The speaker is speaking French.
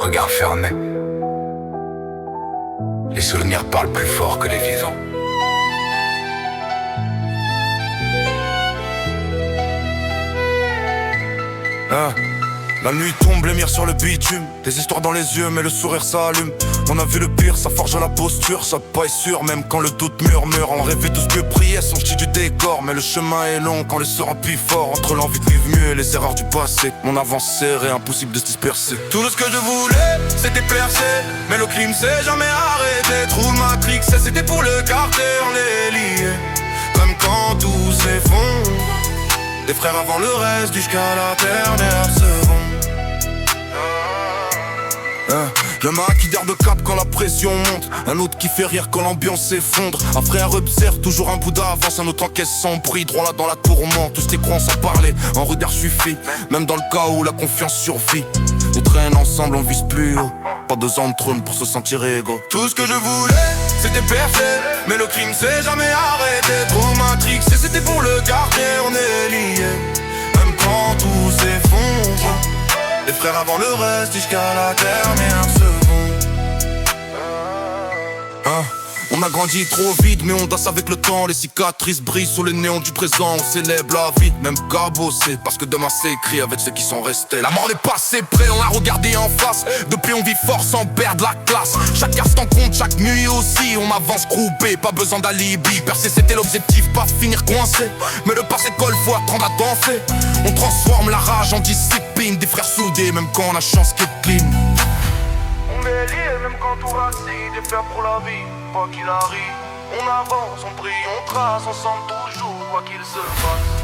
regard fermé. Les souvenirs parlent plus fort que les vivants. Ah. La nuit tombe, les mires sur le bitume. Des histoires dans les yeux, mais le sourire s'allume. On a vu le pire, ça forge la posture. Ça pas est sûr, même quand le doute murmure. On rêvait tous que prier, son ch'ti du décor. Mais le chemin est long quand les sort appuient fort. Entre l'envie de vivre mieux et les erreurs du passé, mon avance serrée, impossible de se disperser. Tout ce que je voulais, c'était percer. Mais le crime s'est jamais arrêté. Trou de Matrix, c'était pour le quartier, on est liés. Même quand tout s'effondre, des frères avant le reste, jusqu'à la dernière seconde. Y'en a un qui garde cap quand la pression monte, un autre qui fait rire quand l'ambiance s'effondre. Un frère observe, toujours un bout d'avance, un autre encaisse sans bruit, droit là dans la tourmente. Tous tes croix sans parler, un regard suffit, même dans le cas où la confiance survit. On traîne ensemble, on vise plus haut, pas besoin de trône pour se sentir égaux. Tout ce que je voulais, c'était percer, mais le crime s'est jamais arrêté. Trop Matrix, et c'était pour le quartier, on est liés. Même quand tout s'effondre, les frères avant le reste, jusqu'à la dernière seconde. On a grandi trop vite, mais on danse avec le temps. Les cicatrices brillent sous les néons du présent. On célèbre la vie, même cabossé, parce que demain c'est écrit avec ceux qui sont restés. La mort n'est pas assez près, on l'a regardé en face. Depuis on vit fort sans perdre la classe. Chaque instant compte, chaque nuit aussi. On avance groupé, pas besoin d'alibi. Percer c'était l'objectif, pas finir coincé. Mais le passé colle, faut apprendre à danser. On transforme la rage en discipline. Des frères soudés, même quand on a chance qu'il clean. On est liés même quand tout vacille, des frères pour la vie, quoi qu'il arrive. On avance, on brille, on trace ensemble toujours, quoi qu'il se passe.